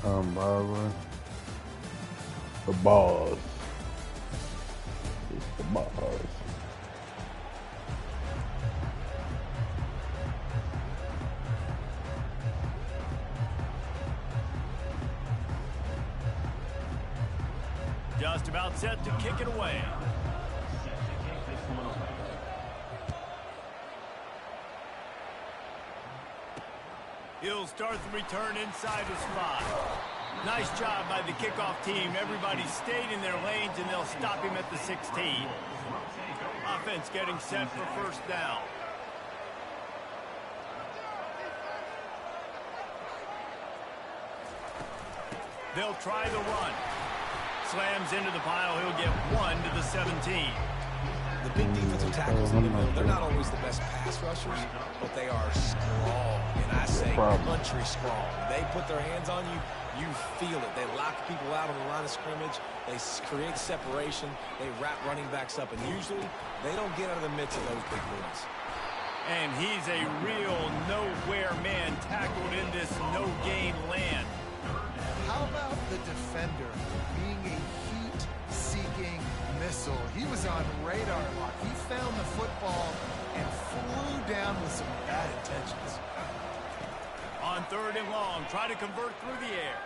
Barbara. The boss. It's the boss. Just about set to kick it away. He'll start the return inside his 5. Nice job by the kickoff team. Everybody stayed in their lanes, and they'll stop him at the 16. Offense getting set for first down. They'll try the run. Slams into the pile. He'll get 1 to the 17. The big defensive tackles in the middle, they're not always the best pass rushers, but they are strong, and I say country strong. They put their hands on you, you feel it. They lock people out on the line of scrimmage. They create separation. They wrap running backs up, and usually they don't get out of the midst of those big boys. And he's a real nowhere man tackled in this no-gain land. How about the defender being a heat-seeking missile? He was on radar lock. He found the football and flew down with some bad intentions. On 3rd and long, try to convert through the air.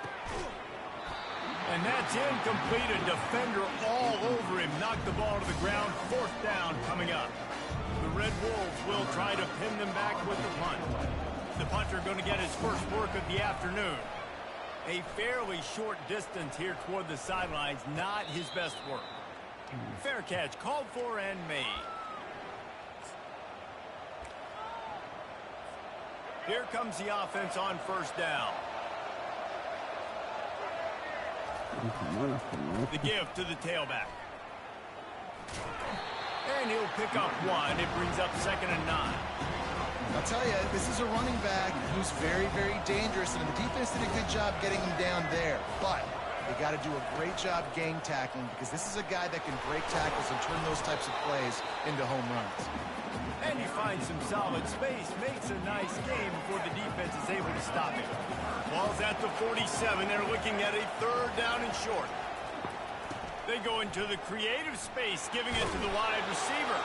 And that's incomplete. A defender all over him. Knocked the ball to the ground. 4th down coming up. The Red Wolves will try to pin them back with the punt. The punter going to get his first work of the afternoon. A fairly short distance here toward the sidelines. Not his best work. Fair catch called for and made. Here comes the offense on 1st down. The give to the tailback. And he'll pick up 1. It brings up 2nd and 9. I'll tell you, this is a running back who's very, very dangerous, and the defense did a good job getting him down there. But they got to do a great job gang tackling, because this is a guy that can break tackles and turn those types of plays into home runs. And he finds some solid space, makes a nice game before the defense is able to stop him. Ball's at the 47. They're looking at a 3rd down and short. They go into the creative space, giving it to the wide receiver.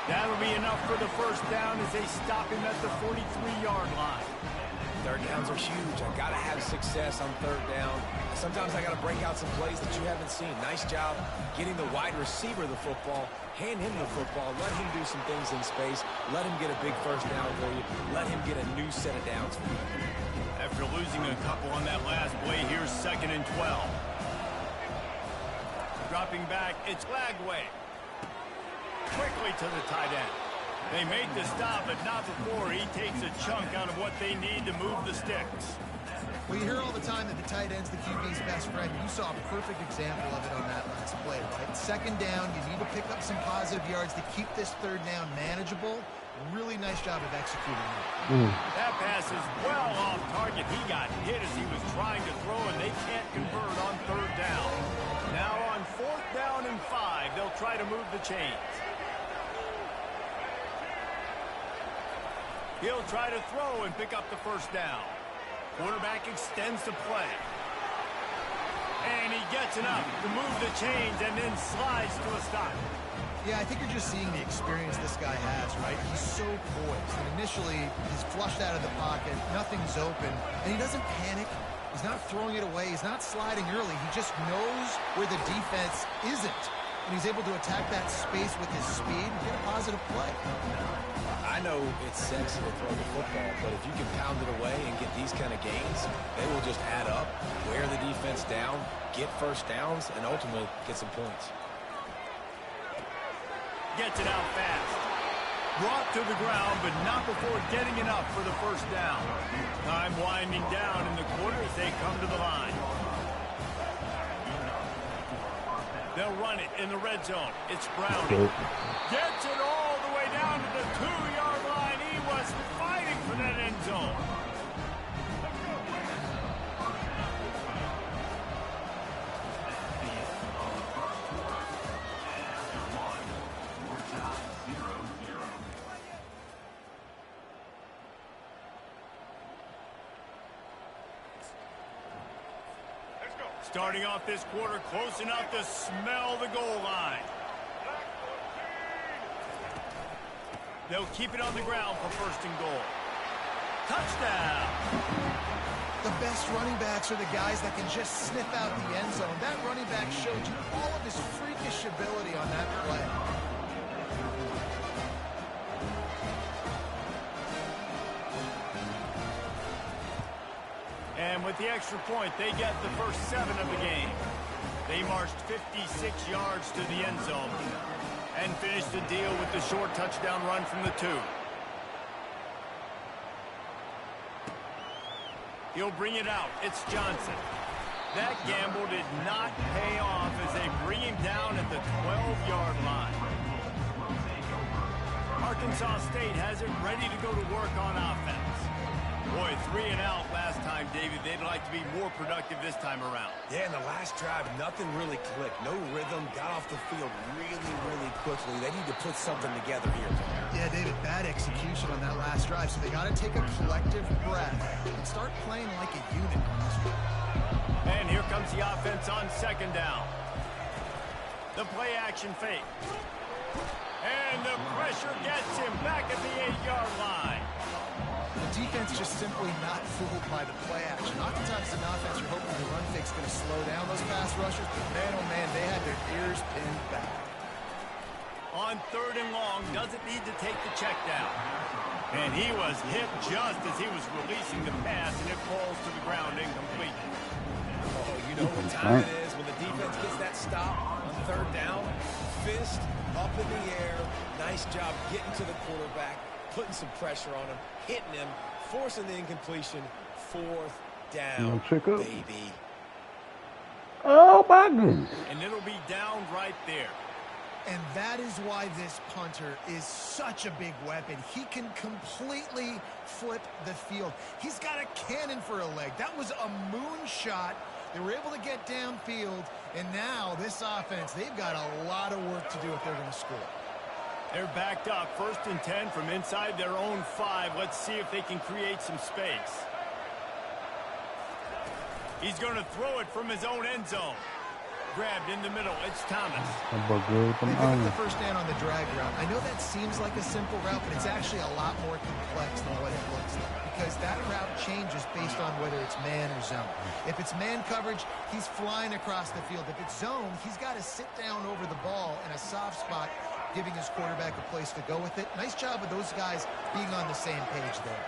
That'll be enough for the first down as they stop him at the 43-yard line. 3rd downs are huge. I got to have success on 3rd down. Sometimes I got to break out some plays that you haven't seen. Nice job getting the wide receiver the football. Hand him the football. Let him do some things in space. Let him get a big first down for you. Let him get a new set of downs for you. After losing a couple on that last play, here's 2nd and 12. Dropping back, it's Lagway. Quickly to the tight end. They make the stop, but not before he takes a chunk out of what they need to move the sticks. Well, you hear all the time that the tight end's the QB's best friend. You saw a perfect example of it on that last play, right? 2nd down, you need to pick up some positive yards to keep this 3rd down manageable. Really nice job of executing that. That pass is well off target. He got hit as he was trying to throw, and they can't convert on 3rd down. Now on 4th down and 5, they'll try to move the chains. He'll try to throw and pick up the first down. Quarterback extends the play. And he gets enough to move the chains and then slides to a stop. Yeah, I think you're just seeing the experience this guy has, right? He's so poised. And initially, he's flushed out of the pocket. Nothing's open. And he doesn't panic. He's not throwing it away. He's not sliding early. He just knows where the defense isn't. And he's able to attack that space with his speed and get a positive play. I know it's sexy to throw the football, but if you can pound it away and get these kind of gains, they will just add up, wear the defense down, get first downs, and ultimately get some points. Gets it out fast. Brought to the ground, but not before getting enough for the first down. Time winding down in the quarter as they come to the line. They'll run it in the red zone. It's Browning. Gets it all the way down to the 2-yard line. He was fighting for that end zone. Starting off this quarter close enough to smell the goal line. They'll keep it on the ground for first and goal. Touchdown! The best running backs are the guys that can just sniff out the end zone. That running back showed you all of his freakish ability on that play. And with the extra point, they get the first 7 of the game. They marched 56 yards to the end zone and finished the deal with the short touchdown run from the 2. He'll bring it out. It's Johnson. That gamble did not pay off as they bring him down at the 12-yard line. Arkansas State has it ready to go to work on offense. Boy, 3 and out last time, David. They'd like to be more productive this time around. Yeah, in the last drive, nothing really clicked. No rhythm, got off the field really quickly. They need to put something together here. Yeah, David, bad execution on that last drive. So they got to take a collective breath and start playing like a unit on this one. And here comes the offense on second down. The play action fake. And the pressure gets him back at the 8-yard line. The defense just simply not fooled by the play action. Oftentimes in offense, you're hoping the run fake's going to slow down those pass rushers, but man, oh man, they had their ears pinned back. On 3rd and long, doesn't need to take the check down. And he was hit just as he was releasing the pass, and it falls to the ground incomplete. Oh, you know what time it is when the defense gets that stop on 3rd down. Fist up in the air. Nice job getting to the quarterback, putting some pressure on him, hitting him, forcing the incompletion. 4th down, baby. Oh, my goodness. And it'll be down right there. And that is why this punter is such a big weapon. He can completely flip the field. He's got a cannon for a leg. That was a moonshot. They were able to get downfield, and now this offense, they've got a lot of work to do if they're going to score. They're backed up. 1st and 10 from inside their own 5. Let's see if they can create some space. He's going to throw it from his own end zone. Grabbed in the middle. It's Thomas. They pick up the first down on the drag route. I know that seems like a simple route, but it's actually a lot more complex than what it looks like, because that route changes based on whether it's man or zone. If it's man coverage, he's flying across the field. If it's zone, he's got to sit down over the ball in a soft spot, giving his quarterback a place to go with it. Nice job of those guys being on the same page there.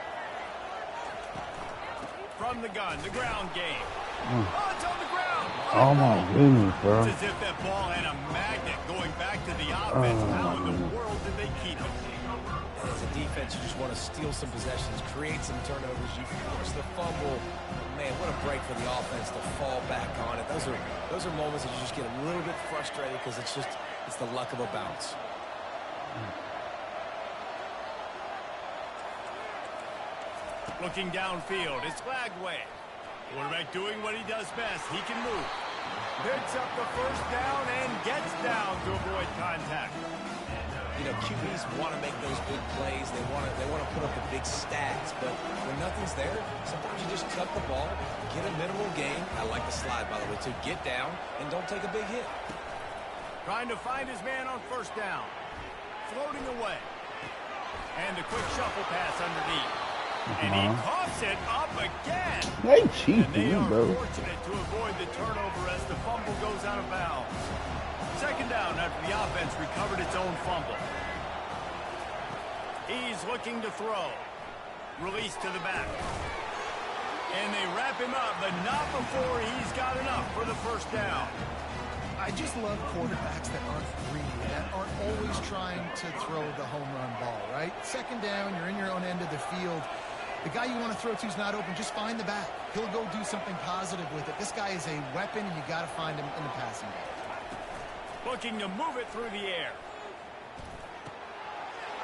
From the gun, the ground game. Oh, it's on the ground. Oh, my goodness, bro. It's as if that ball had a magnet going back to the offense. How in the world did they keep it? As a defense, you just want to steal some possessions, create some turnovers. You force the fumble. Man, what a break for the offense to fall back on it. Those are moments that you just get a little bit frustrated because it's the luck of a bounce. Looking downfield, it's Lagway. Quarterback doing what he does best. He can move. Picks up the first down and gets down to avoid contact. You know, QBs want to make those big plays. They want to put up the big stats. But when nothing's there, sometimes you just tuck the ball, get a minimal gain. I like the slide, by the way, to get down and don't take a big hit. Trying to find his man on first down. Floating away. And the quick shuffle pass underneath. And he coughs it up again. They cheating, and they are bro. fortunate to avoid the turnover as the fumble goes out of bounds. 2nd down after the offense recovered its own fumble. He's looking to throw. Release to the back. And they wrap him up, but not before he's got enough for the first down. I just love quarterbacks that aren't greedy, that aren't always trying to throw the home run ball, right? 2nd down, you're in your own end of the field. The guy you want to throw to is not open. Just find the back. He'll go do something positive with it. This guy is a weapon, and you got to find him in the passing game. Looking to move it through the air.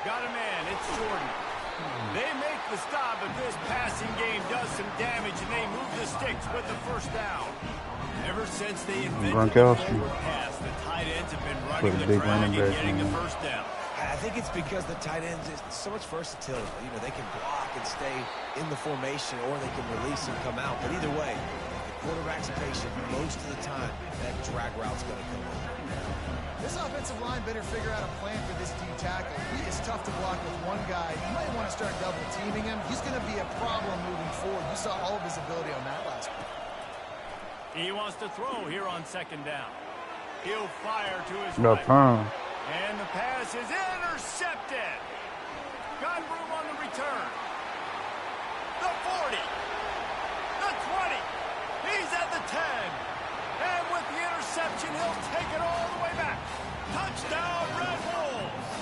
Got a man. It's Jordan. They make the stop, but this passing game does some damage, and they move the sticks with the first down. Ever since they invented the forward pass, the tight ends have been running the drag and getting the first down. I think it's because the tight ends is so much versatility. You know, they can block and stay in the formation, or they can release and come out. But either way, the quarterback's patient, most of the time, that drag route's going to come over. This offensive line better figure out a plan for this D tackle. He is tough to block with one guy. You might want to start double teaming him. He's going to be a problem moving forward. You saw all of his ability on that last one. He wants to throw here on second down. He'll fire to his No right. time. And the pass is intercepted. Got room on the return. The 40. The 20. He's at the 10. And with the interception, he'll take it all the way back. Touchdown, Red Wolves.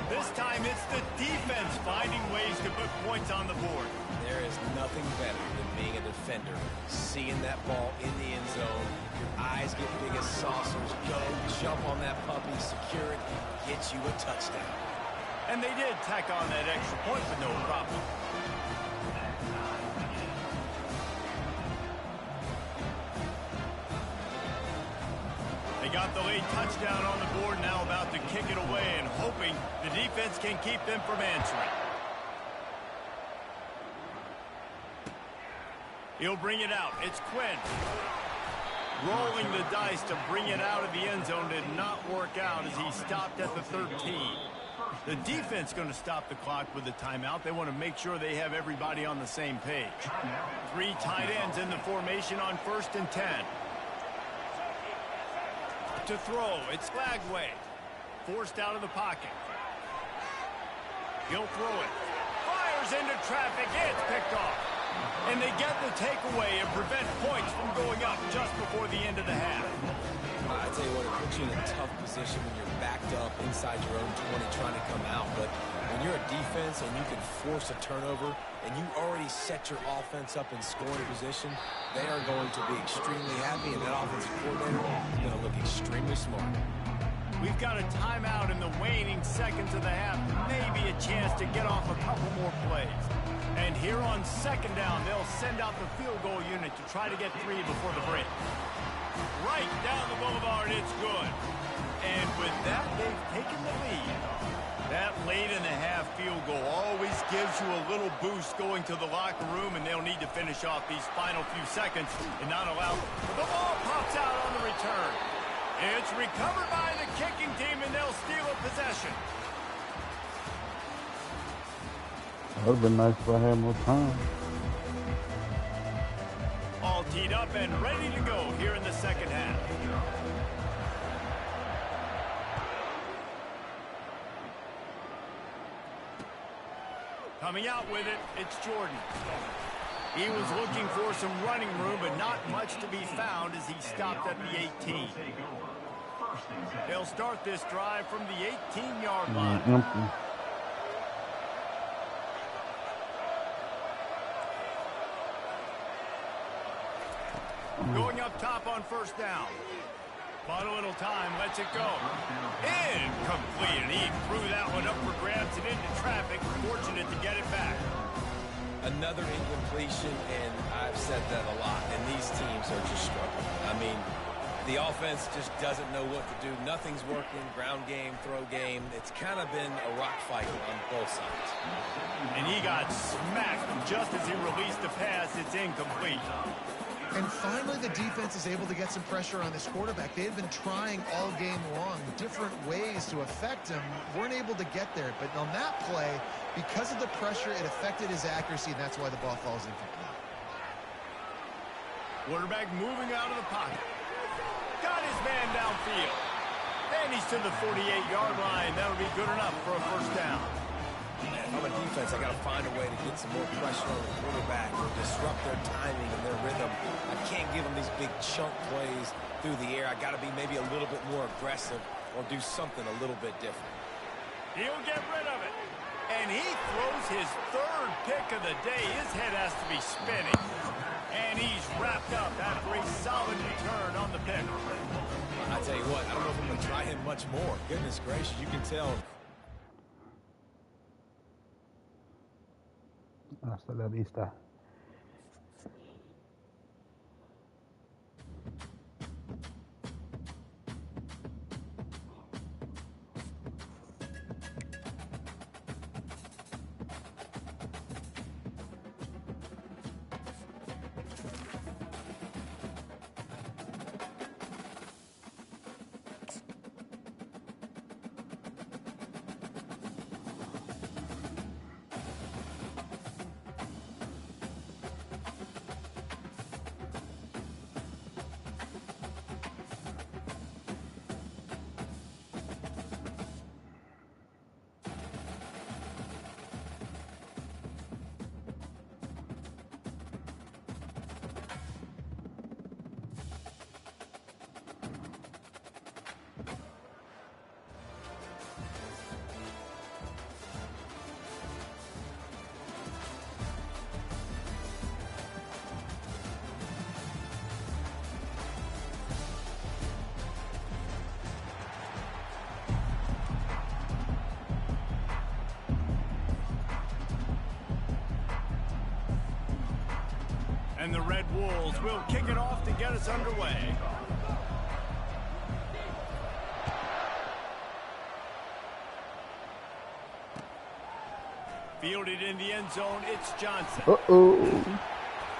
This time it's the defense finding ways to put points on the board. There is nothing better than being a defender, seeing that ball in the end zone, your eyes get big as saucers, go, jump on that puppy, secure it, get you a touchdown. And they did tack on that extra point with no problem. They got the late touchdown on the board, now about to kick it away and hoping the defense can keep them from answering. He'll bring it out. It's Quinn. Rolling the dice to bring it out of the end zone did not work out as he stopped at the 13. The defense going to stop the clock with the timeout. They want to make sure they have everybody on the same page. 3 tight ends in the formation on 1st and 10. To throw, it's Lagway. Forced out of the pocket. He'll throw it. Fires into traffic. It's picked off. And they get the takeaway and prevent points from going up just before the end of the half. I tell you what, it puts you in a tough position when you're backed up inside your own 20 trying to come out. But when you're a defense and you can force a turnover and you already set your offense up in scoring position, they are going to be extremely happy, and that offensive coordinator is going to look extremely smart. We've got a timeout in the waning seconds of the half. Maybe a chance to get off a couple more plays. And here on second down, they'll send out the field goal unit to try to get 3 before the break. Right down the boulevard, it's good. And with that, they've taken the lead. That late in the half field goal always gives you a little boost going to the locker room, and they'll need to finish off these final few seconds and not allow. The ball pops out on the return. It's recovered by the kicking team, and they'll steal a possession. That would have been nice if I had more time. All teed up and ready to go here in the second half. Coming out with it, it's Jordan. He was looking for some running room, but not much to be found as he stopped at the 18. They'll start this drive from the 18-yard line. Going up top on 1st down. Bought a little time, lets it go. Incomplete, and he threw that one up for grabs and into traffic. Fortunate to get it back. Another incompletion, and I've said that a lot, and these teams are just struggling. I mean, the offense just doesn't know what to do. Nothing's working, ground game, throw game. It's kind of been a rock fight on both sides. And he got smacked just as he released the pass. It's incomplete. And finally, the defense is able to get some pressure on this quarterback. They had been trying all game long different ways to affect him. Weren't able to get there. But on that play, because of the pressure, it affected his accuracy, and that's why the ball falls incomplete. Quarterback moving out of the pocket. Got his man downfield. And he's to the 48-yard line. That'll be good enough for a 1st down. If I'm a defense, I got to find a way to get some more pressure on the quarterback or disrupt their timing and their rhythm. I can't give them these big chunk plays through the air. I got to be maybe a little bit more aggressive or do something a little bit different. He'll get rid of it. And he throws his 3rd pick of the day. His head has to be spinning. And he's wrapped up after a solid return on the pick. I tell you what, I don't know if I'm going to try him much more. Goodness gracious, you can tell. Hasta la vista. Red Wolves will kick it off to get us underway. Fielded in the end zone, it's Johnson.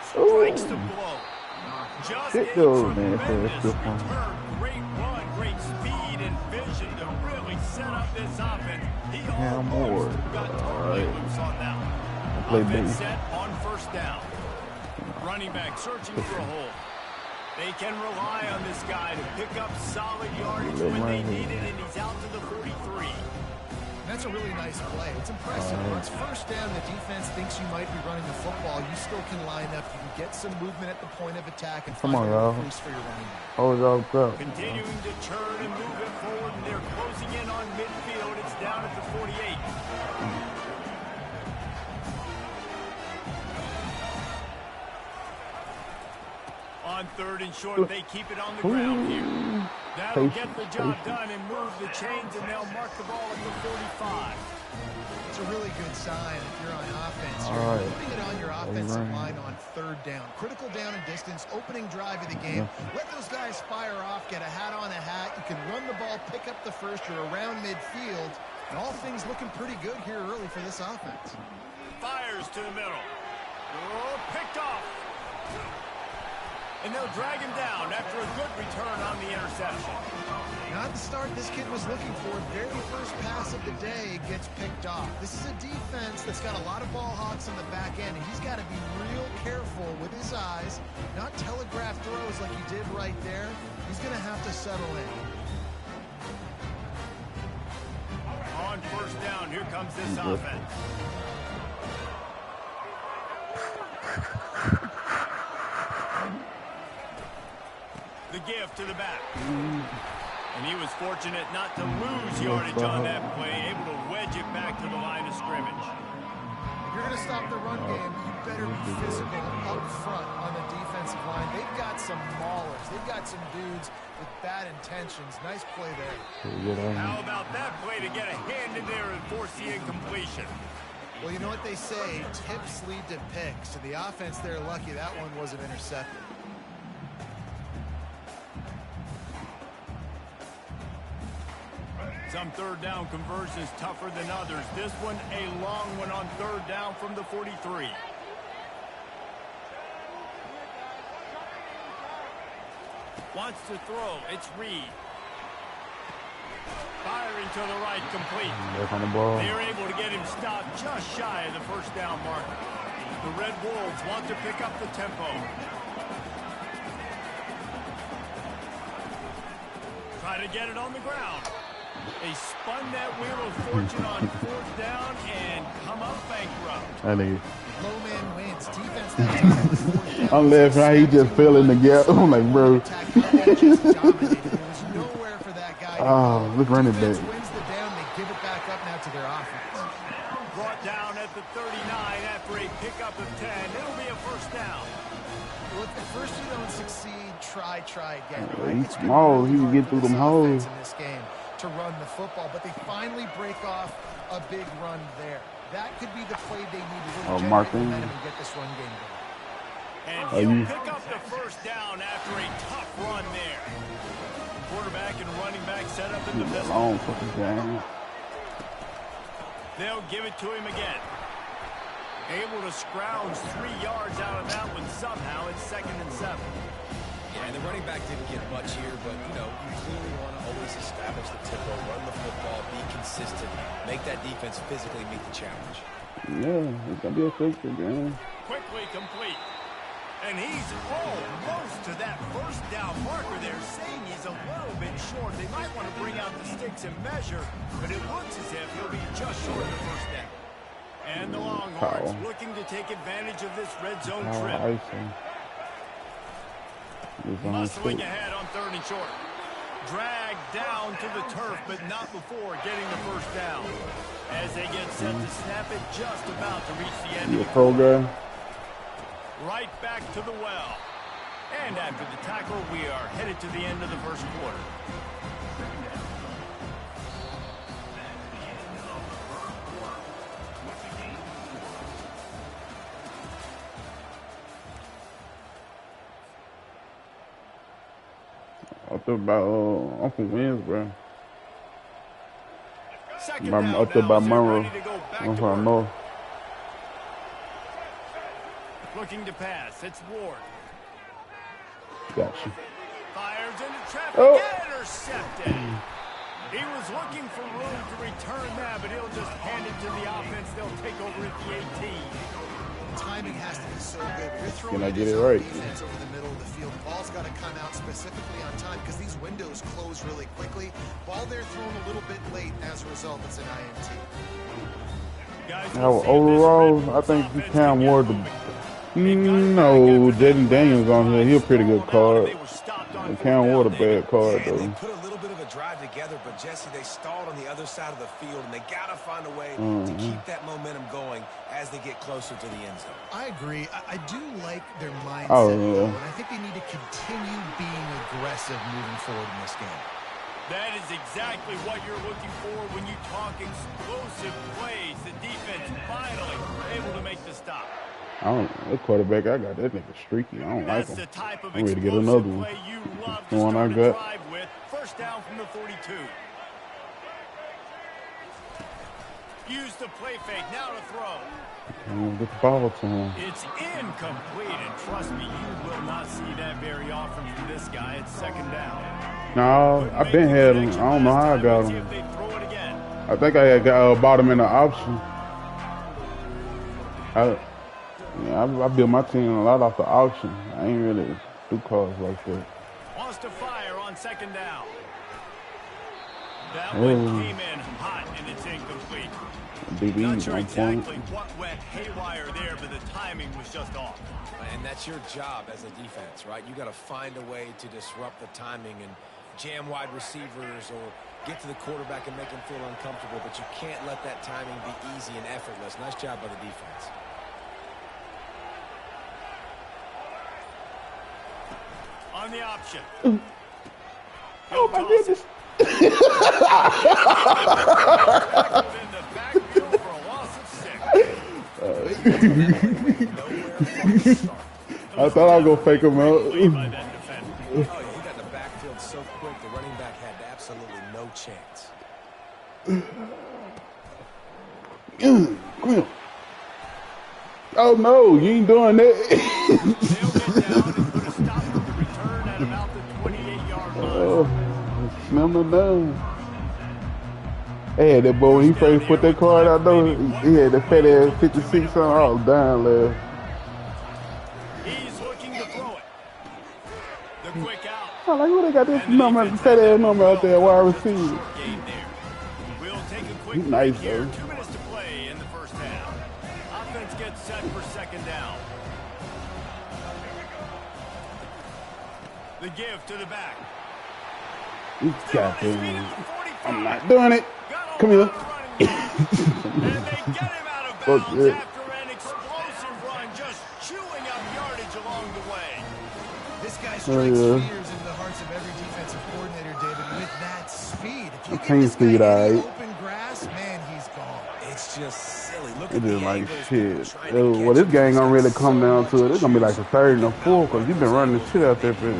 Strikes the blow. Just a tremendous return. Great run, great speed and vision to really set up this offense. He almost got totally loose on that one. Offense set on first down. Running back searching for a hole. They can rely on this guy to pick up solid yardage when they need it, and he's out to the 43. That's a really nice play. It's impressive. When it's first down, the defense thinks you might be running the football. You still can line up. You can get some movement at the point of attack and find a crease for your running back. Oh, it's all up. Continuing to turn and move it forward, and they're closing in on midfield. It's down at the 48. On third and short, they keep it on the ground here. That'll get the job done and move the chains, and they'll mark the ball at the 45. It's a really good sign if you're on offense. You're putting it on your offensive line on third down. Critical down and distance, opening drive of the game. Let those guys fire off, get a hat on a hat. You can run the ball, pick up the first. You're around midfield. And all things looking pretty good here early for this offense. Fires to the middle. Oh, picked off. And they'll drag him down after a good return on the interception. Not the start this kid was looking for. Very first pass of the day gets picked off. This is a defense that's got a lot of ball hawks on the back end, and he's got to be real careful with his eyes, not telegraph throws like he did right there. He's going to have to settle in. On first down, here comes this offense. The give to the back. And he was fortunate not to lose yardage on that play, able to wedge it back to the line of scrimmage. If you're going to stop the run game, you better be physical up front on the defensive line. They've got some maulers. They've got some dudes with bad intentions. Nice play there. How about that play to get a hand in there and force the incompletion? Well, you know what they say, tips lead to picks. So the offense there, lucky that one wasn't intercepted. Some third down conversions tougher than others. This one a long one on third down from the 43. Wants to throw. It's Reed. Firing to the right, complete. They're able to get him stopped just shy of the first down marker. The Red Wolves want to pick up the tempo. Try to get it on the ground. They spun that wheel of fortune on fourth down and come up bankrupt. I think Low man wins. Defense that time was fourth down. I'm laughing how he just fell in the gap. I'm like, bro. Just dominated. There was nowhere for that guy to go. Look running back. Defense wins the down. They give it back up now to their offense. Brought down at the 39 after a pickup of 10. It'll be a first down. Well, if at first you don't succeed, try again. Right? He's small. He can get through them holes. In this game to run the football, but they finally break off a big run there. That could be the play they need to really generate momentum and get this run game going. And he'll pick up the first down after a tough run there. Quarterback and running back set up in the middle. Long fucking game. They'll give it to him again. Able to scrounge 3 yards out of that one somehow. It's 2nd and 7. Yeah, and the running back didn't get much here, but, you know, you clearly want to always establish the tempo, run the football, be consistent, make that defense physically meet the challenge. Yeah, it's going to be a fixture game. Quickly complete. And he's almost to that first down marker there, saying he's a little bit short. They might want to bring out the sticks and measure, but it looks as if he'll be just short of the first down. And the Longhorns looking to take advantage of this red zone trip. Muscling ahead on 3rd and short. Dragged down to the turf, but not before getting the first down. As they get set to snap it, just about to reach the end of the program. Right back to the well. And after the tackle, we are headed to the end of the first quarter. up there by I'm from Winsboro. Second I'm down up there now by as they're Monroe. ready to go back I'm to from work. North. Looking to pass. It's Ward. Gotcha. Fires into traffic. Oh. Intercepted. He was looking for room to return that, but he'll just hand it to the offense. They'll take over at the 18. Timing has to be so good. You're throwing Can I get your it right? defense over the middle of the field. The ball's got to come out specifically on time because these windows close really quickly. Ball there thrown a little bit late. As a result, it's an INT. Guys, Now, we'll see if this overall, Red I Bulls think offense Cam can get Ward. moving. No, Jaden Daniels on here. He a pretty good card. And Cam Ward a bad card Yeah, they though. put a little bit of a drive together, but Jesse, they stalled on the other side of the field, and they got to find a way to keep that momentum going as they get closer to the end zone. I agree. I do like their mindset, Oh, though, yeah. and I think they need to continue being aggressive moving forward in this game. That is exactly what you're looking for when you talk explosive plays. The defense finally able to make the stop. That quarterback I got, that nigga streaky. I don't like That's the him. type of I'm ready to get explosive another one. play you love The to one start I a got. drive with. First down from the 42. Use the play fake. Now to throw. Get the ball to him. It's incomplete, and trust me, you will not see that very often from this guy. It's second down. No, I've been had him. I don't know how I got See him. if they throw it again. I think I had bought him in the option. I built my team a lot off the auction. I ain't really do cards like that. Wants to fire on second down. That one came in hot, and it's incomplete. Not DB's sure on exactly point. what went haywire there, but the timing was just off. And that's your job as a defense, right? You got to find a way to disrupt the timing and jam wide receivers or get to the quarterback and make him feel uncomfortable, but you can't let that timing be easy and effortless. Nice job by the defense. On the option. Oh my goodness. In the backfield for a loss of 6. I thought I was going to fake him By out. that defender. Oh, yeah, he got in the backfield so quick, the running back had absolutely no chance. Come here. Oh no, you ain't doing that. They'll get down and put a stop to the return at about the 28-yard line. Smell him down. Hey, that boy, when he first put that card out though, he had that fat ass 56 on. I was down left. He's looking to throw it. The quick out. I'm like, who they got this number, fat ass number out there, wide receiver? Short game there. We'll take a quick He's nice, break here. though. 2 minutes to play in the first half. Offense gets set for second down. The give to the back. You Still on got his feet this. at the 45. I'm not doing it. Got Come over here. the running back. And they get him out of Fuck bounds yeah. after an explosive run, just chewing up yardage along the way. This guy strikes yeah. fears into the hearts of every defensive coordinator, David, with that speed. If you I give can't this see it, guy any alright. open grass, man, he's gone. It's just silly. Look It at the is like angles, shit. trying to Well, catch this him. game He's gonna got really so come down to it. It's gonna be like much the third and the choose fourth, because you've been running the shit out there for like.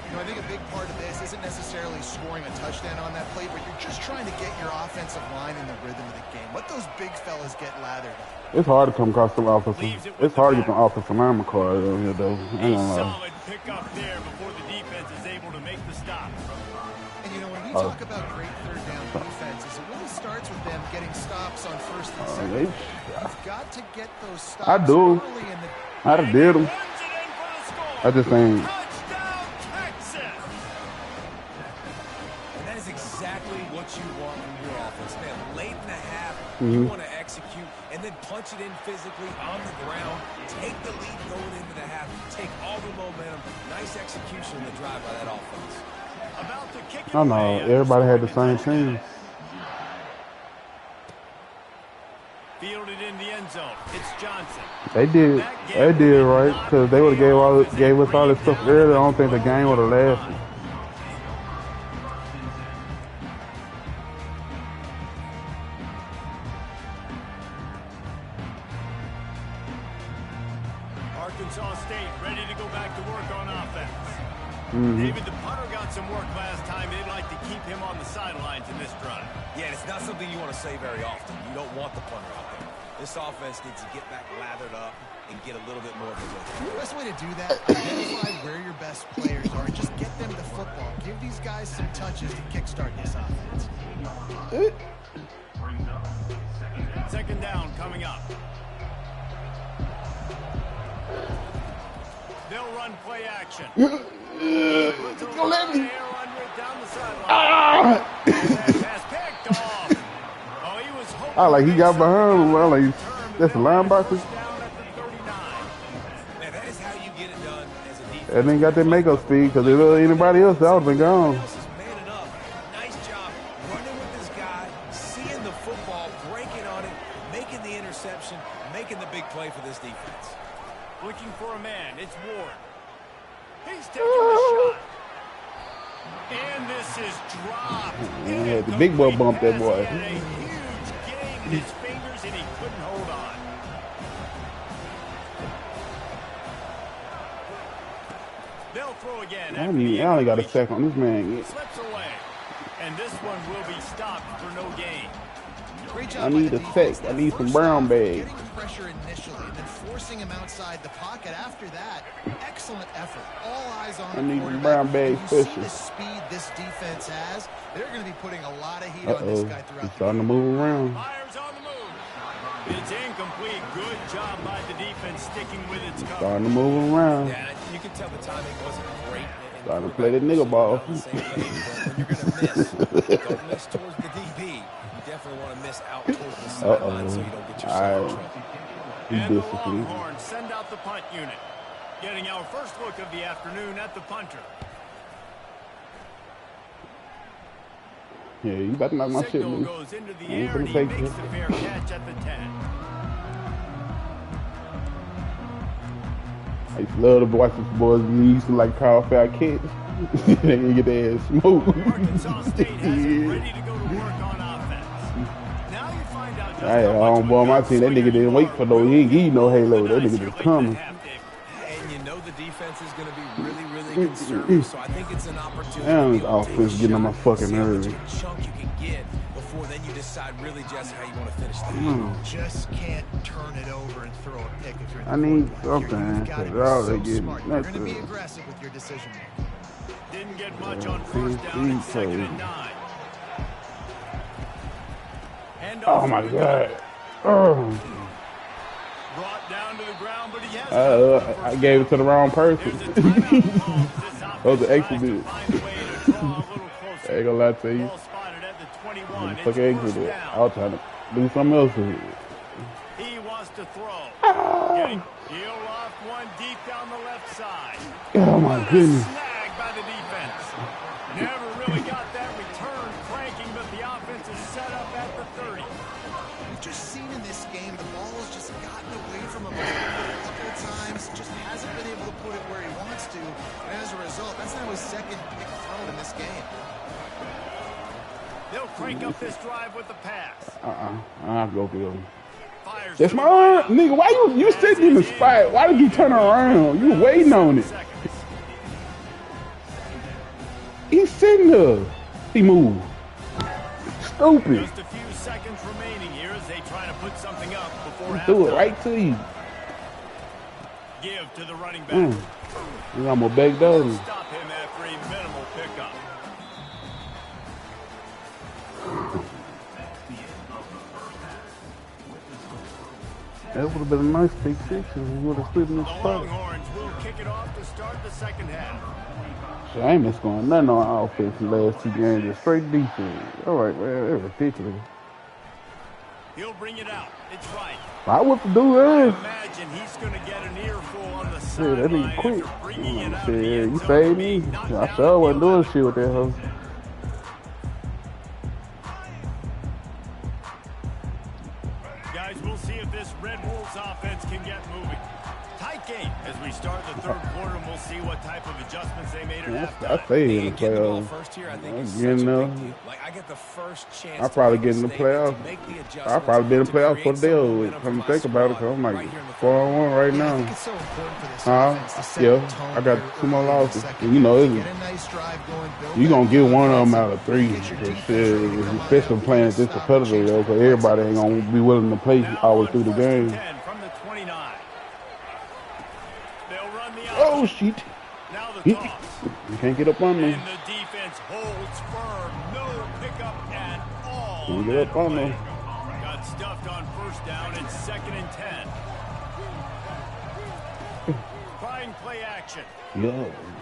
You know, I think a big part of this isn't necessarily scoring a touchdown on that play, but you're just trying to get your offensive line in the rhythm of the game. Let those big fellas get lathered. It's hard to come across some offensive. It's hard to get some offensive lineman cards over here though. I A ain't gonna lie. solid pickup there before the defense is able to make the stop. And, you know, when we talk about great third down defenses, it really starts with them getting stops on first and second. You've got to get those stops I do. early in the I done did them. Runs it in for the score. I just ain't. Touchdown, Texas. And that is exactly what you want from your offense, man. Late in the half, Mm-hmm. you want to execute and then punch it in physically on the ground. Take the lead going into the half. Take all the momentum. Nice execution in the drive by that offense. About to kick it I know. away. Everybody had the same team. Fielded in the end zone. It's Johnson. They did right, because they would have gave us all this stuff earlier. I don't think the game would have lasted. Arkansas State ready to go back to work on offense. David, the punter got some work last time. They'd like to keep him on the sidelines in this drive. Yeah, it's not something you want to say very often. You don't want the punter out there. This offense needs to get back lathered up and get a little bit more of a rhythm. The best way to do that, identify where your best players are and just get them the football. Give these guys some touches to kickstart this offense. Second down coming up. They'll run play action. Don't let me. Down the sideline. Pass picked off. Oh, he was hoping I like he got behind him. I like that's a linebacker. down at the 39. Man, that is how you get it done as a defense. And they got that makeup speed because if there was anybody else, that would have been gone. Else is manning up. Nice job running with this guy, seeing the football, breaking on it, making the interception, making the big play for this defense. Looking for a man. It's Ward. He's taking a shot. And this is dropped. Yeah, the big boy bumped that boy. He had a huge game in his fingers, and he couldn't hold on. They'll throw again. I only got a second on this man. Slips away. And this one will be stopped for no gain. Great job I by need the a defense. fake. I need some brown bags. Getting pressure initially and then forcing him outside the pocket after that. Excellent effort. All eyes on the I need quarterback. brown bag You see special. the speed this defense has. They're going to be putting a lot of heat on this guy He's throughout the starting to game. move around. Fires on the move. It's incomplete. Good job by the defense sticking with its cover. Starting to move around. Yeah, you can tell the timing wasn't great. Starting to play that nigga ball. On the same page, but when you're going to miss, don't miss towards the DB. You definitely want to miss out towards the sideline so you don't get yourself in trouble. And the Discipline. Longhorns send out the punt unit. Getting our first look of the afternoon at the punter. Yeah, you about to knock my shit Signal loose. goes into the I ain't air and finna he take makes it. the fair catch at the 10. I used to love to watch these boys. We used to like call foul kids. They can get their ass smoked. Arkansas State has it ready to go to work on offense. Now you find out just I had how much on boy my team. That nigga didn't wait for no. He ain't give you no halo. That nigga just coming. And you know the defense is going to be really, really conservative, so I think it's an opportunity. Damn, to this be able to offense take a getting on my shot, fucking see how much nerves. of a chunk you can get before then you decide really just how you want to finish the game. Just can't turn it over and throw a pick if you're in the I need quarterback. something, You've got to be 'cause all they so getting smart. You're going to be nothing. aggressive with your decision making. Didn't get much on first down and second and 9. Hand Oh off my to the god. gunner. Oh. Brought down to the ground, but he has I gave it to the wrong person. There's a timeout call. This That was an offense extra tries to bit. find a way to draw a little closer. I ain't gonna lie to you. Ball spotted at the 21. It's Fuck exit first it. down. I was trying to do something else with it. He wants to throw. Getting he'll off one deep down the left side. Oh my What a goodness. snag by the defense. Never really got that return cranking, but the offense is set up at the 30. We've just seen in this game the ball has just gotten away from him a couple of times, just hasn't been able to put it where he wants to, and as a result, that's now his second pick thrown in this game. They'll crank up this drive with the pass. I'll go for them. Fires That's to my the arm. right. Nigga, why you sitting in the spot? Why did you turn around? You were waiting on it. Seconds. He's sitting there. He moved. Stupid. Just a few seconds remaining here as they try to put something up before He threw it halftime. right to you. Give to the running back. You got my back down. Stop him after a minimal pickup. That would have been a nice pick six if we would have stood in the The spot. Longhorns will kick it off to start the second half. So I ain't been scoring nothing on offense in the last 2 games. Just straight defense. All right, man. That's ridiculous. He'll bring it out. It's right. I what to do there. Imagine he's going to get an earful on the Shit, that sideline nigga quick. after bringing it out of the Shit, end you zone. saved me. Knocked I down sure wasn't the doing 11. shit with that hoe. Guys, we'll see if this Red Wolves offense can get moving. Tight game as we start the third quarter, and we'll see what type of adjustments they made at I halftime. say in the Getting the ball playoffs. first here, I think, I'm is such getting a there. big deal. Like, I get the first chance I'll to probably make get a in the statement, playoffs. to make the I'll adjustments, probably be in the to playoffs for create the some deal. momentum Come for to my think about it, squad cause I'm like right here in the third 4-1 right Yeah, I now. think it's so important for this offense to set the Yeah, tone I got here 2 more early in the losses. second And you know, half. Get a nice drive going, build you that gonna get one of them confidence, out of 3. get your But defense shit, ready to come on especially out, playing get a at this stop, and competitive, change though, the cause momentum everybody of ain't this gonna game. be willing to play Now all the way on through the 1st and game. 10 from the 29. They'll run the Oh option. shit! Now the You toss. can't get up on me. And the defense holds firm. No pickup at all Can't on get that up on play. me. Got stuffed on 1st down. It's 2nd and 10. Trying play action. Yo.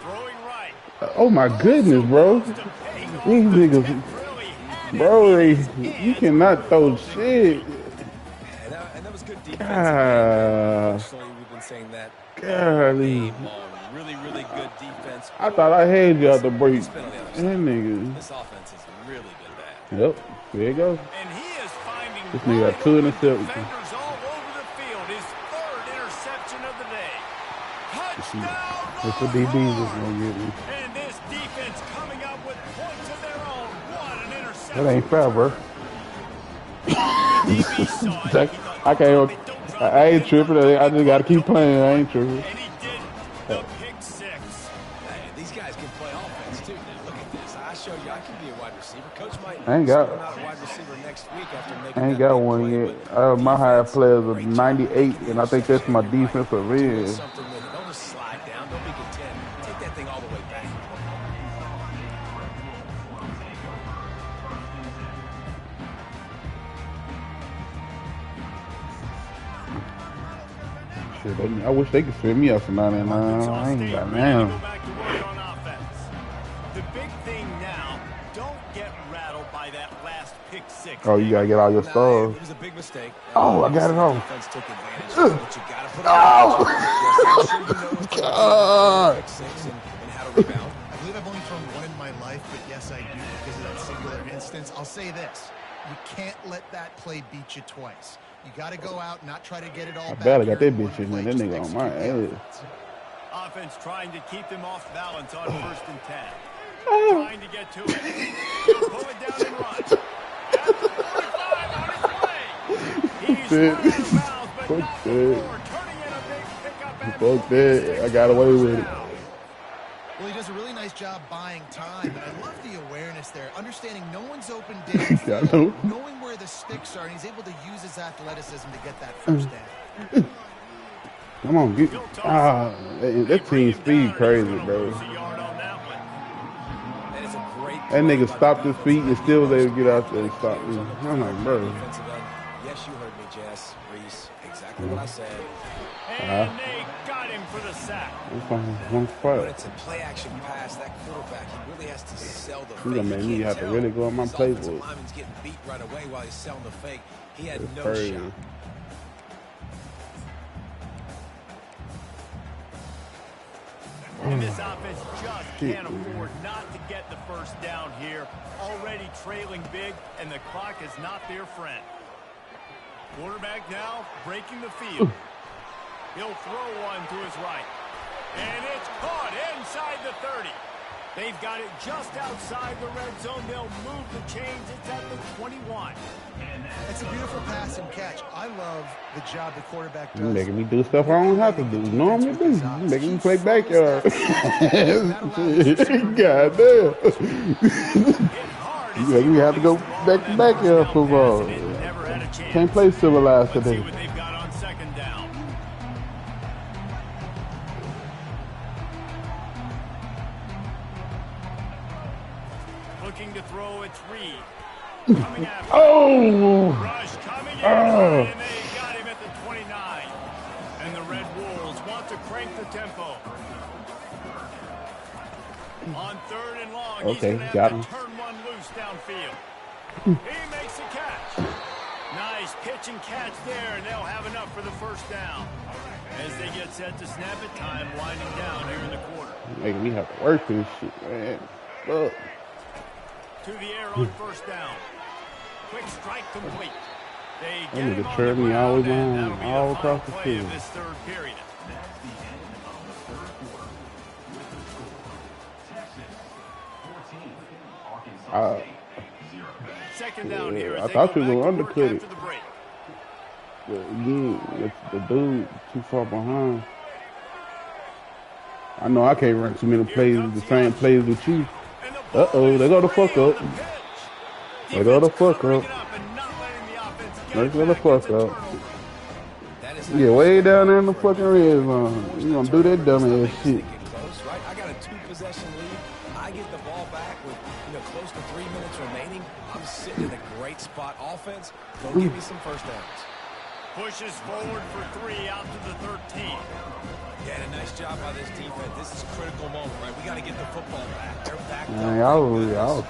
Throwing right. Oh my goodness, bro. Close to paying off. These The niggas, tip really had it bro, in his you hands. cannot throw shit. And that was good defensive game. God, Unfortunately, we've been saying that all golly. game long. Really, really good defense. I thought I had you out the break. It's been on the other That side. nigga. This offense has really been bad. Yep, there you go. And he is finding This nigga got 2 wide open interceptions. defenders all over the field. His 3rd interception of the day. Touchdown, That's what DBs is gonna get me. and this defense coming up with points of their own. What an interception. That ain't fair, bro. The DB saw it. That- He thought, I can't. "Drop it, don't drop I it, ain't tripping. I just gotta keep playing. I ain't tripping. And he did the pick 6. Hey, these guys can play offense too. Look at this. I showed you I can be a wide receiver. Coach might I ain't got- start him out at wide receiver next week after making I ain't that got big one play, yet. but My highest defense, player is a great job. 98, and I think that's my You're right. defensive Doing end. something with it. Don't just slide down. Don't be content. Take that thing all the way back. Shit, I wish they could send me out for 99. I ain't got Go now. back to work on offense. The big thing now, don't get rattled by that last pick 6. Oh, you gotta get all your Nah, stars. it was a big mistake. Oh, I got it all. Defense took advantage of it, but you gotta put it on. Oh, I'm sure you know what to do God. pick 6 and how to rebound. I believe I've only thrown one in my life, but yes, I do because of that singular instance. I'll say this. You can't let that play beat you twice. You got to go out, not try to get it all I back. barely got here that in one bitch in play, there. That just nigga on my execute the ass. offense. Offense trying to keep them off balance on 1st and 10. Oh. Trying to get to it. He'll pull it down and run. At the 45 on his way. He's Shit. run out of bounds, but Fuck not that. before turning in a big pickup and Fuck that. I got away with it. Well, he does a really nice job buying time, and I love the awareness there, understanding no one's open downfield, knowing where the sticks are, and he's able to use his athleticism to get that first down. Come on, get. That team speed crazy, bro. That is a great That play nigga by the stopped his defensive feet and end. still was able to get out there and All stop players me. on the I'm like, bro. defensive end. Yes, you heard me, Jess, Reese. Exactly what I said. And they got him for the sack. It's on one When spot. it's a play-action pass, that quarterback, he really has to sell the You fake. gonna make me You have can't to really tell go on my his offensive playbook. lineman's getting beat right away while he's selling the fake. He had It's no crazy. shot. And this offense just can't afford not to get the first down here. Already trailing big, and the clock is not their friend. Quarterback now breaking the field. He'll throw one to his right. And it's caught inside the 30. They've got it just outside the red zone. They'll move the chains. It's at the 21. It's a beautiful pass and catch. I love the job the quarterback does. You making me do stuff I don't have to do. Normally do. You making me play backyard. God damn. You making me have to go back to backyard football. Can't play civilized Let's see today. what they've got on 2nd down. Looking to throw, it's Reed. Coming after. Oh! Rush coming in, Oh. and they got him at the 29. And the Red Wolves want to crank the tempo. On 3rd and long, Okay, he's going to got have him. to turn one loose downfield. He makes a catch. Nice pitch and catch there, and they'll have enough for the first down. As they get set to snap it, time winding down here in the quarter. Making me have to work this shit, man. Fuck. To the air on 1st down. Quick strike complete. They That get him nigga on turned the me all the way ground, and behind, that'll be all the final across the play of field. this 3rd period. Second down here as I they thought go you were back going to to work undercut it. after the break. But again, it's the dude too far behind. I know I can't run too many plays, the same plays with you. Uh-oh, they go the fuck up. They go the fuck up. They go the fuck up. Yeah, way down there in the fucking red zone. You gonna do that dumb ass shit. I got a 2-possession lead. I get the ball back with close to 3 minutes remaining. I'm sitting in a great spot. Offense, go give me some first downs. Pushes forward for 3 out to the 13. Yeah, a nice job by this defense. This is a critical moment, right? We got to get the football back. They're back. Man, y'all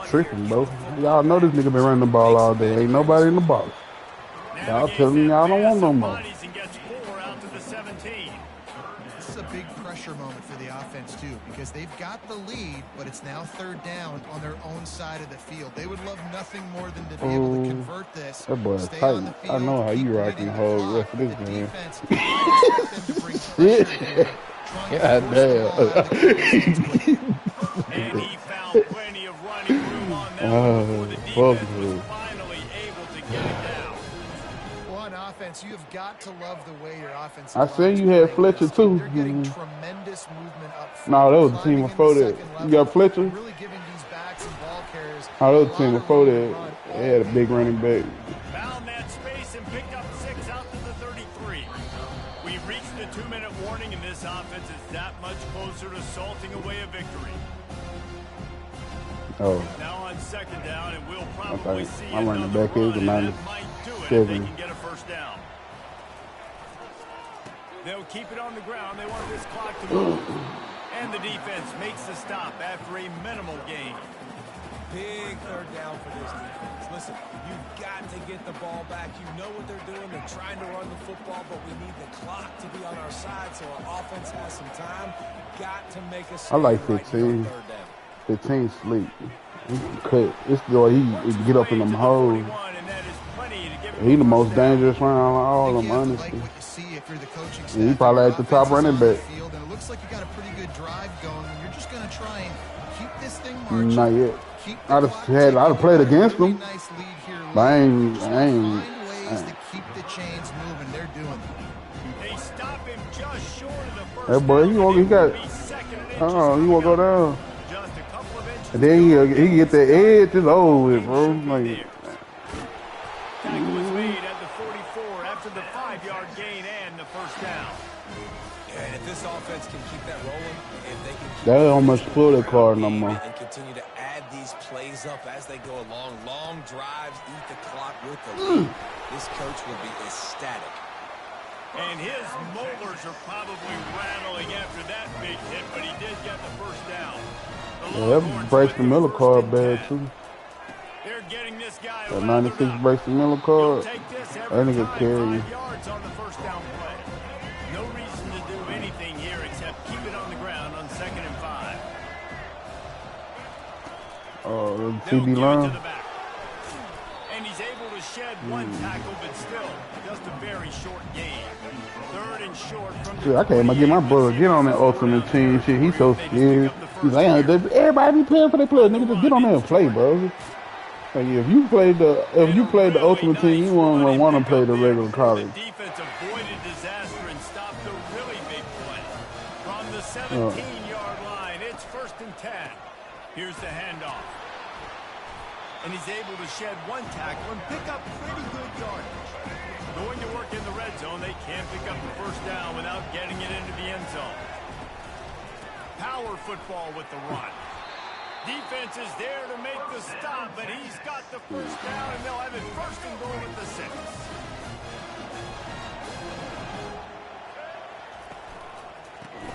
tripping, bro. Y'all know this nigga been running the ball all day. Ain't nobody in the box. Y'all telling y'all don't want no more. This is a big pressure moment for the offense, too, because they've got the lead, but it's now third down on their own side of the field. They would love nothing more than to be able to convert this. That boy is Stay tight. on the field, I know how you rocking the whole rest of this the game. defense, I expect them to bring pressure here, trying to God force the ball out of the defense quickly. And he found plenty of running room on that one before the defense was finally able to get it down. Well, on offense, you have got to love the way your offense. I seen you had Fletcher too. They're getting tremendous movement up front. No, that was the team before that. You got Fletcher? Really giving these backs and ball carriers. Oh, that was the team before that. They had a big running back. Found that space and picked up 6 out to the 33. We've reached the 2-minute warning, and this offense is that much closer to salting away a victory. Oh. Now on second down, and we'll probably see I'm running another back run, is a and that might do it if they 97. can get a first down. They'll keep it on the ground. They want this clock to move. And the defense makes the stop after a minimal gain. Big third down for this defense. Listen, you've got to get the ball back. You know what they're doing. They're trying to run the football, but we need the clock to be on our side so our offense has some time. Got to make a I like right 15. third down. 15 sleep. He can cut. It's the way he get up in them holes. He the most dangerous round of all of them, honestly. He probably at the top running back. It looks like you got a pretty good drive going. You're just going to try and keep this thing marching. Not yet. I'd have played against him. But I ain't. Find ways to keep the chains moving. They're doing it. They stop him just short of the first. That boy, he won't go down. Just a couple of inches. And then he get the edge. It's over with, bro. Like, Tackle was made at the 44 after the 5-yard gain and the first down. And if this offense can keep that rolling, if they can keep they don't much pull that card no more. and continue to add these plays up as they go along, long drives, eat the clock with the lead, this coach will be ecstatic. And his molars are probably rattling after that big hit, but he did get the first down. Yeah, that breaks the Miller card bad too. They're getting this guy That 96 breaks the Miller card. That nigga carry. 5 yards on the first down play. No reason to do anything here except keep it on the ground on 2nd and 5. Oh, They'll CB give it line. to the back. And he's able to shed one tackle, but still just a very short gain. 3rd and short from the Shit, I can't even get my brother get on that ultimate team shit. He's so scared. He's like, everybody be playing for their players. Nigga, just get on there and play, bro. Like, if you played the ultimate team, you won't want to play the regular college. The defense avoided disaster and stopped a really big play. From the 17-yard line, it's 1st and 10. Here's the handoff. And he's able to shed one tackle and pick up pretty good yardage. Going to work in the red zone, they can't pick up the first down without getting it into the end zone. Power football with the run. Defense is there to make the stop, but he's got the first down, and they'll have it 1st and goal at the 6.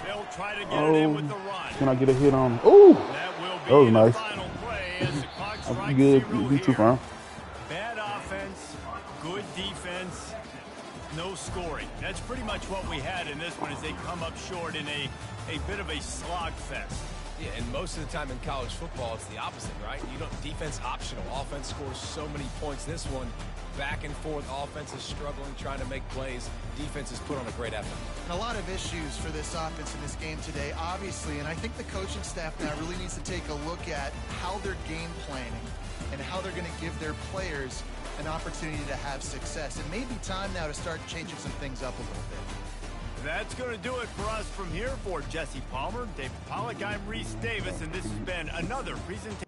They'll try to get it in with the run. Can I get a hit on him? Ooh! That will be That was nice. the final play as the clock strikes Good. 0 You too here. far. Bad offense, good defense, no scoring. That's pretty much what we had in this one as they come up short in a bit of a slog fest. Yeah, and most of the time in college football, it's the opposite, right? You don't defense optional. Offense scores so many points. This one, back and forth. Offense is struggling, trying to make plays. Defense has put on a great effort. And a lot of issues for this offense in this game today, obviously, and I think the coaching staff now really needs to take a look at how they're game planning and how they're going to give their players an opportunity to have success. It may be time now to start changing some things up a little bit. That's going to do it for us from here. For Jesse Palmer, David Pollack, I'm Reese Davis, and this has been another presentation.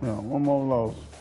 Yeah, one more loss.